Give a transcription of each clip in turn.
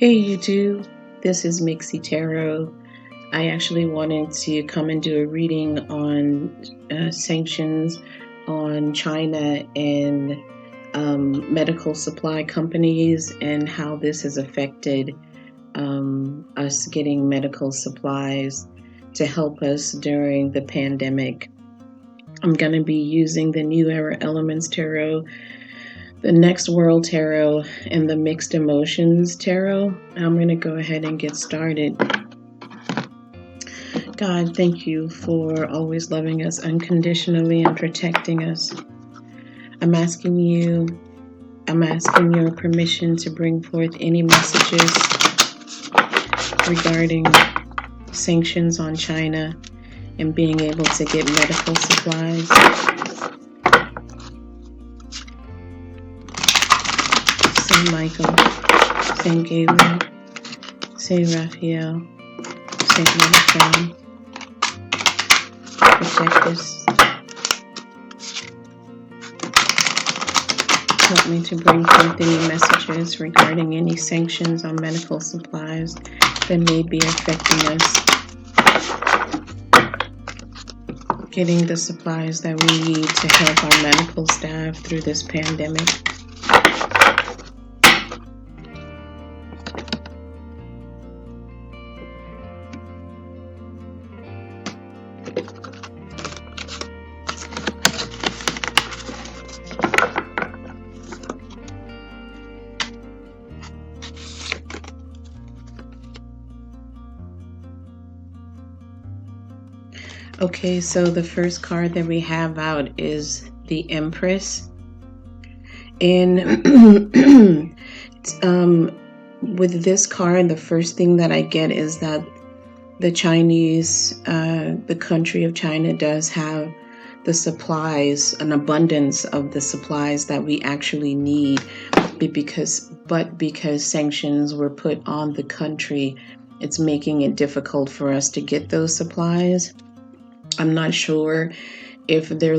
Hey YouTube, this is Mixie Tarot. I actually wanted to come and do a reading on sanctions on China and medical supply companies and how this has affected us getting medical supplies to help us during the pandemic. I'm going to be using the New Era Elements Tarot, the Next World Tarot, and the Mixed Emotions Tarot. I'm going to go ahead and get started. God, thank you for always loving us unconditionally and protecting us. I'm asking your permission to bring forth any messages regarding sanctions on China and being able to get medical supplies. Saint Michael, Saint Gabriel, Saint Raphael, Saint Metatron, protect us. Help me to bring forth any messages regarding any sanctions on medical supplies that may be affecting us getting the supplies that we need to help our medical staff through this pandemic. Okay, so the first card that we have out is the Empress. And with this card, the first thing that I get is that the country of China does have the supplies, an abundance of the supplies that we actually need, but because sanctions were put on the country, it's making it difficult for us to get those supplies. I'm not sure if they're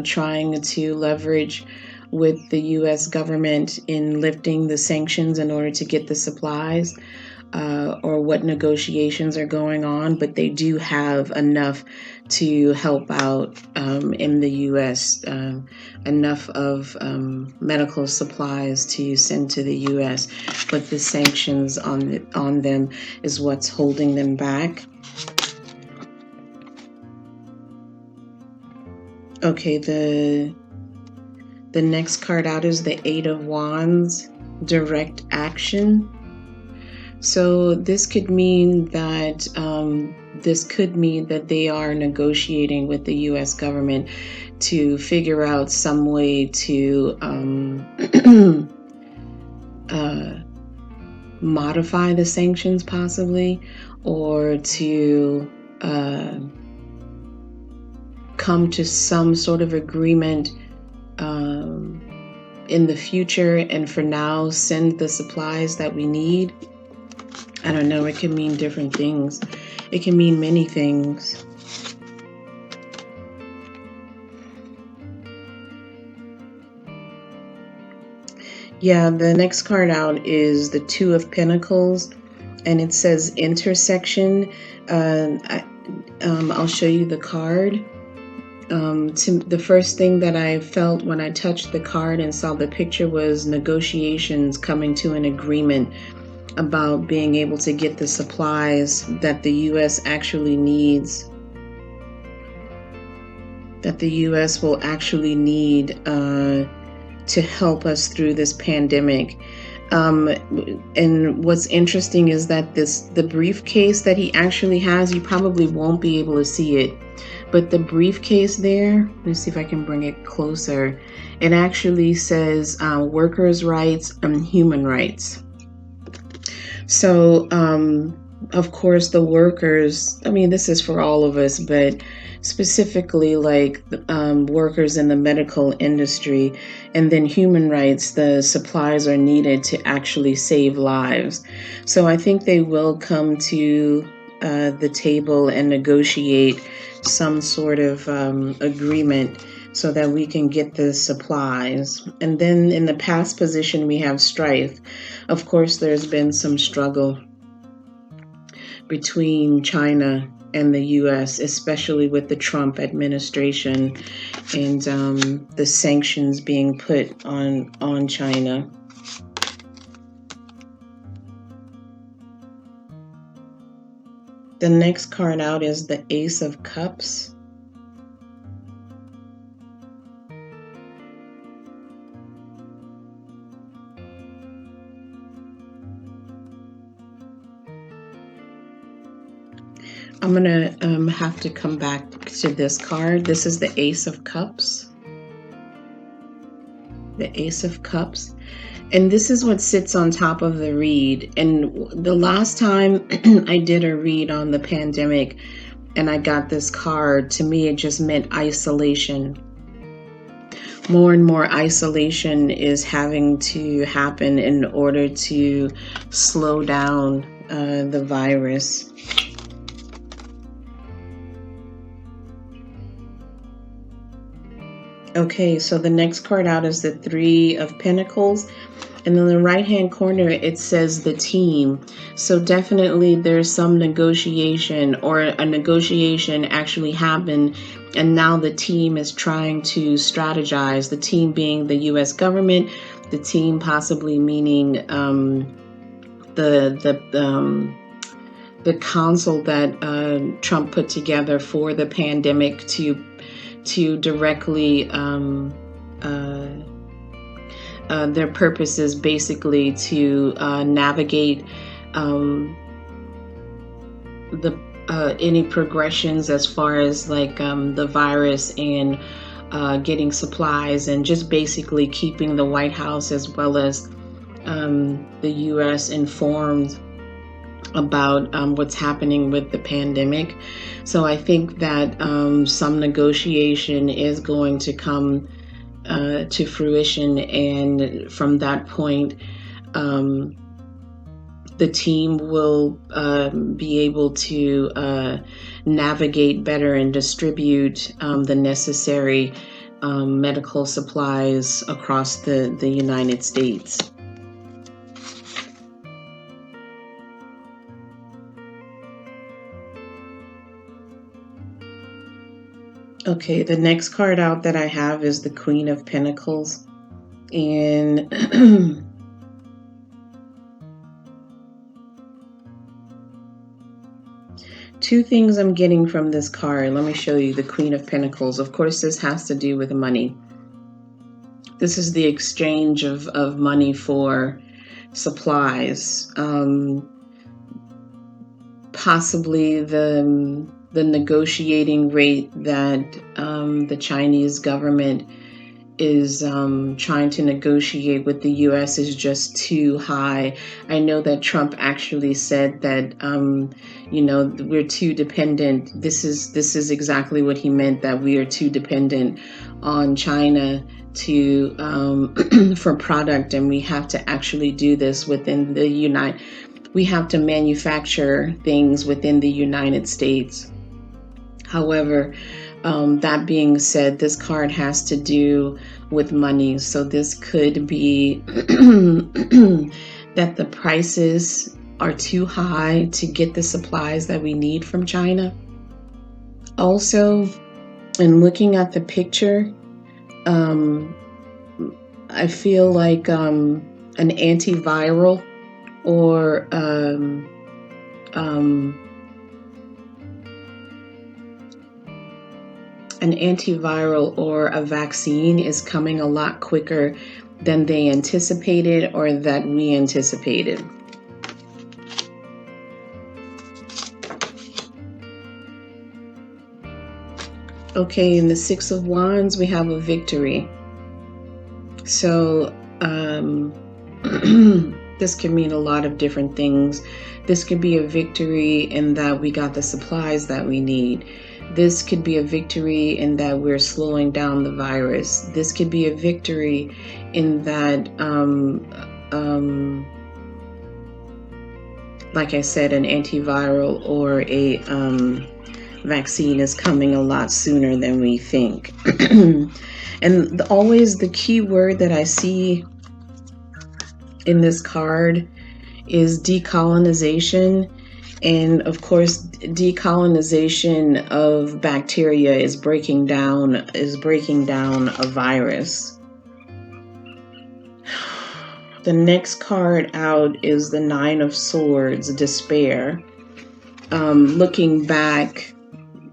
trying to leverage with the U.S. government in lifting the sanctions in order to get the supplies, or what negotiations are going on, but they do have enough to help out in the U.S., enough of medical supplies to send to the U.S., but the sanctions on them is what's holding them back. Okay, the next card out is the Eight of Wands, direct action. So this could mean that they are negotiating with the U.S. government to figure out some way to modify the sanctions, possibly, or to come to some sort of agreement in the future, and for now send the supplies that we need. I don't know, it can mean different things. It can mean many things. Yeah, the next card out is the Two of Pentacles, and it says intersection. I'll show you the card. The first thing that I felt when I touched the card and saw the picture was negotiations, coming to an agreement about being able to get the supplies that the U.S. actually needs, that the U.S. will actually need to help us through this pandemic. And what's interesting is that the briefcase that he actually has, you probably won't be able to see it, but the briefcase there, let me see if I can bring it closer. It actually says workers' rights and human rights. So, of course, the workers, I mean, this is for all of us, but specifically like workers in the medical industry, and then human rights, the supplies are needed to actually save lives. So I think they will come to the table and negotiate some sort of agreement so that we can get the supplies. And then in the past position, we have strife. Of course, there's been some struggle between China and the U.S., especially with the Trump administration and the sanctions being put on China. The next card out is the Ace of Cups. I'm going to have to come back to this card. This is the Ace of Cups. The Ace of Cups. And this is what sits on top of the read. And the last time I did a read on the pandemic and I got this card, to me it just meant isolation. More and more isolation is having to happen in order to slow down the virus. Okay, so the next card out is the Three of Pentacles. And in the right-hand corner, it says the team. So definitely there's some negotiation, or a negotiation actually happened. And now the team is trying to strategize, the team being the U.S. government, the team possibly meaning the council that Trump put together for the pandemic to directly their purpose is basically to navigate any progressions as far as like the virus and getting supplies, and just basically keeping the White House as well as the U.S. informed about what's happening with the pandemic. So I think that some negotiation is going to come to fruition, and from that point the team will be able to navigate better and distribute the necessary medical supplies across the United States. Okay, the next card out that I have is the Queen of Pentacles. And two things I'm getting from this card. Let me show you the Queen of Pentacles. Of course, this has to do with money. This is the exchange of money for supplies. Possibly the negotiating rate that the Chinese government is trying to negotiate with the U.S. is just too high. I know that Trump actually said that we're too dependent. This is exactly what he meant, that we are too dependent on China to for product, and we have to actually do this within the we have to manufacture things within the United States. However, that being said, this card has to do with money. So this could be that the prices are too high to get the supplies that we need from China. Also, in looking at the picture, I feel like an antiviral or an antiviral or a vaccine is coming a lot quicker than they anticipated or that we anticipated. Okay, in the Six of Wands, we have a victory. So this can mean a lot of different things. This could be a victory in that we got the supplies that we need. This could be a victory in that we're slowing down the virus. This could be a victory in that, like I said, an antiviral or vaccine is coming a lot sooner than we think. And always the key word that I see in this card is decolonization. And of course, decolonization of bacteria is breaking down a virus. The next card out is the Nine of Swords, despair. Looking back,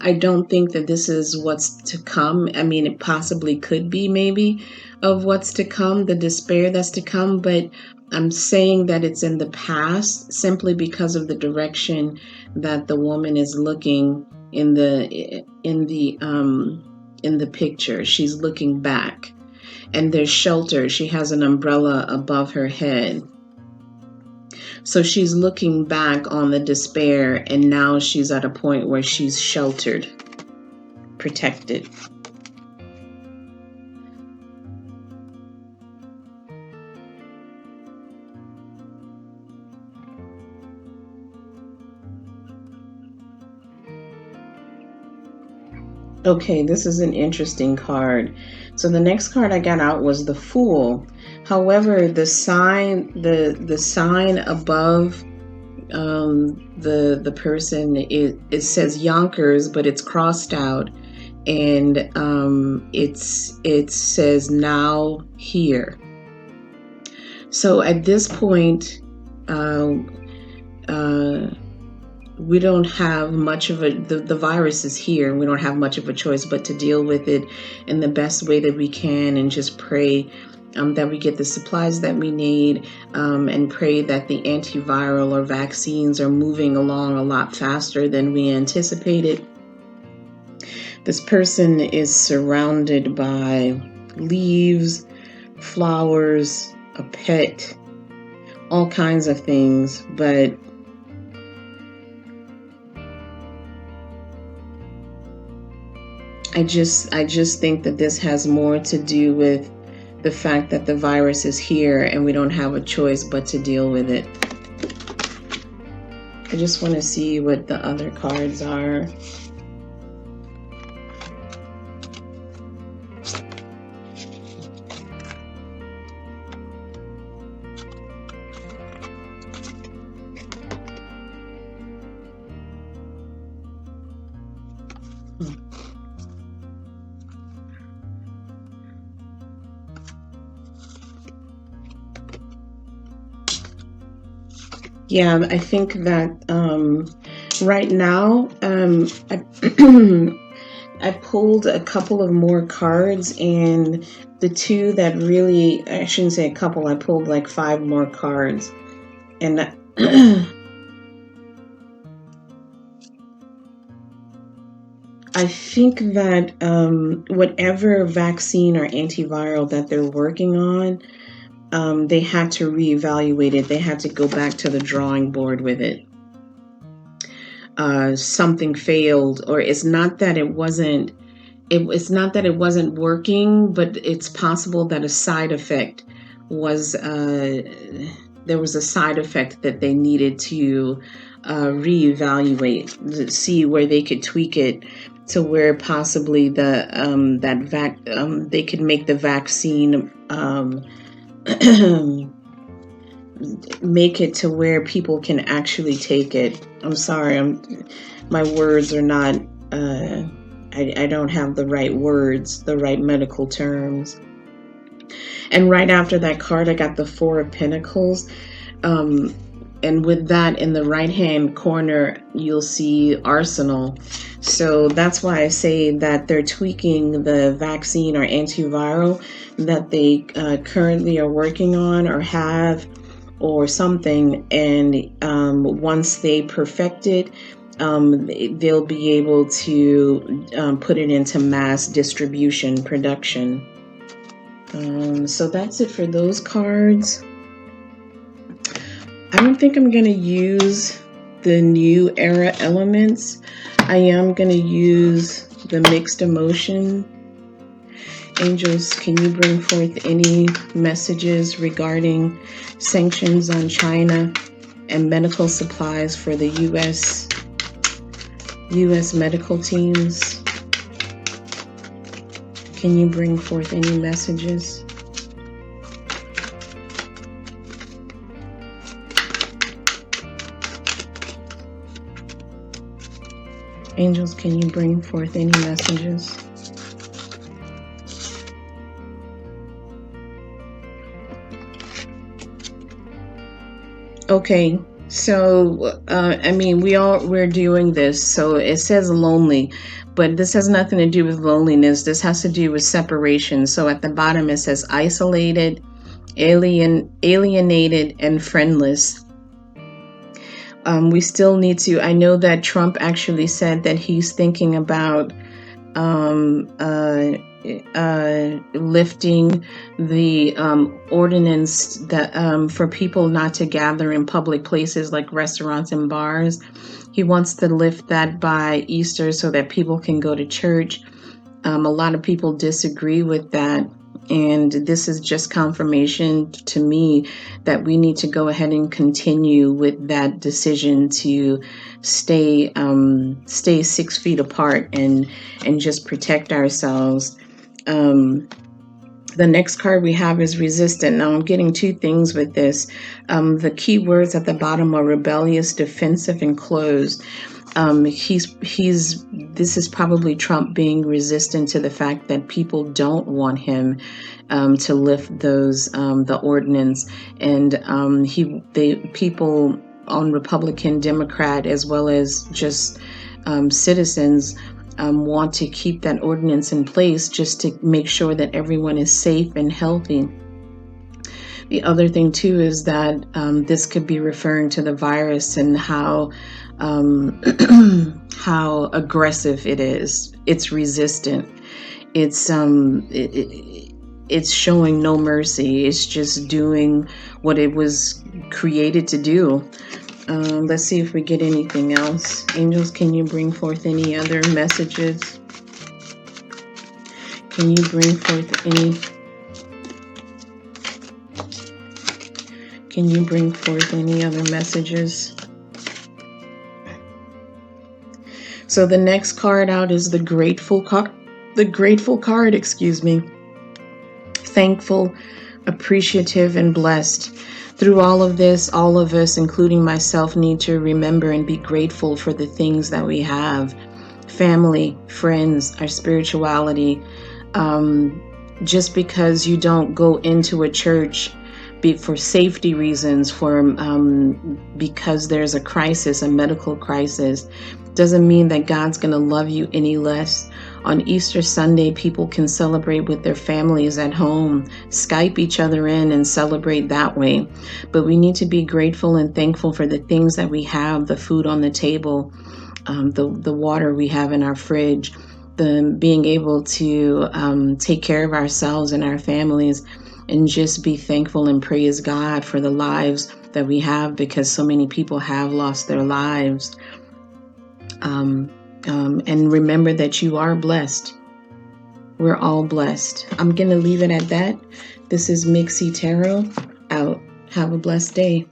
I don't think that this is what's to come. I mean, it possibly could be maybe of what's to come, the despair that's to come, but I'm saying that it's in the past simply because of the direction that the woman is looking in the picture. She's looking back, and there's shelter. She has an umbrella above her head. So she's looking back on the despair, and now she's at a point where she's sheltered, protected. Okay, this is an interesting card. So the next card I got out was the Fool. However, the sign above the person, it says Yonkers, but it's crossed out, and it says now here. So at this point, we don't have much of the virus is here. We don't have much of a choice but to deal with it in the best way that we can, and just pray that we get the supplies that we need, and pray that the antiviral or vaccines are moving along a lot faster than we anticipated. This person is surrounded by leaves, flowers, a pet, all kinds of things, but I just think that this has more to do with the fact that the virus is here and we don't have a choice but to deal with it. I just want to see what the other cards are. Yeah, I think that right now I pulled a couple of more cards, and the two that really, I shouldn't say a couple, I pulled like 5 more cards. And I think that whatever vaccine or antiviral that they're working on, they had to reevaluate it. They had to go back to the drawing board with it. Something failed, or it's not that it wasn't working, but it's possible that a side effect was there was a side effect that they needed to reevaluate, to see where they could tweak it to where possibly they could make the vaccine make it to where people can actually take it. I'm sorry, my words are not, I don't have the right words, the right medical terms. And right after that card, I got the 4 of Pentacles. And with that, in the right-hand corner, you'll see Arsenal. So that's why I say that they're tweaking the vaccine or antiviral that they currently are working on or have or something. And once they perfect it, they'll be able to put it into mass distribution production. So that's it for those cards. I don't think I'm going to use the new era elements. I am going to use the mixed emotion. Angels, can you bring forth any messages regarding sanctions on China and medical supplies for the U.S. U.S. medical teams, can you bring forth any messages? Angels, can you bring forth any messages? Okay, so I mean, we're doing this. So it says lonely, but this has nothing to do with loneliness. This has to do with separation. So at the bottom it says isolated, alienated, and friendless. We still need to. I know that Trump actually said that he's thinking about lifting the ordinance that for people not to gather in public places like restaurants and bars. He wants to lift that by Easter so that people can go to church. A lot of people disagree with that. And this is just confirmation to me that we need to go ahead and continue with that decision to stay 6 feet apart and just protect ourselves. The next card we have is resistant. Now I'm getting two things with this. The key words at the bottom are rebellious, defensive, and closed. This is probably Trump being resistant to the fact that people don't want him to lift those the ordinance, and people on Republican, Democrat, as well as just citizens want to keep that ordinance in place just to make sure that everyone is safe and healthy. The other thing too is that this could be referring to the virus and how how aggressive it is. It's resistant. It's it's showing no mercy. It's just doing what it was created to do. Let's see if we get anything else. Angels, can you bring forth any other messages? Can you bring forth any? Can you bring forth any other messages? So the next card out is the grateful card. The grateful card, excuse me. Thankful, appreciative, and blessed. Through all of this, all of us, including myself, need to remember and be grateful for the things that we have. Family, friends, our spirituality. Just because you don't go into a church for safety reasons, because there's a crisis, a medical crisis, doesn't mean that God's going to love you any less. On Easter Sunday, people can celebrate with their families at home, Skype each other in and celebrate that way. But we need to be grateful and thankful for the things that we have, the food on the table, the water we have in our fridge, the being able to take care of ourselves and our families, and just be thankful and praise God for the lives that we have, because so many people have lost their lives. And remember that you are blessed. We're all blessed. I'm going to leave it at that. This is Mixie Tarot out. Have a blessed day.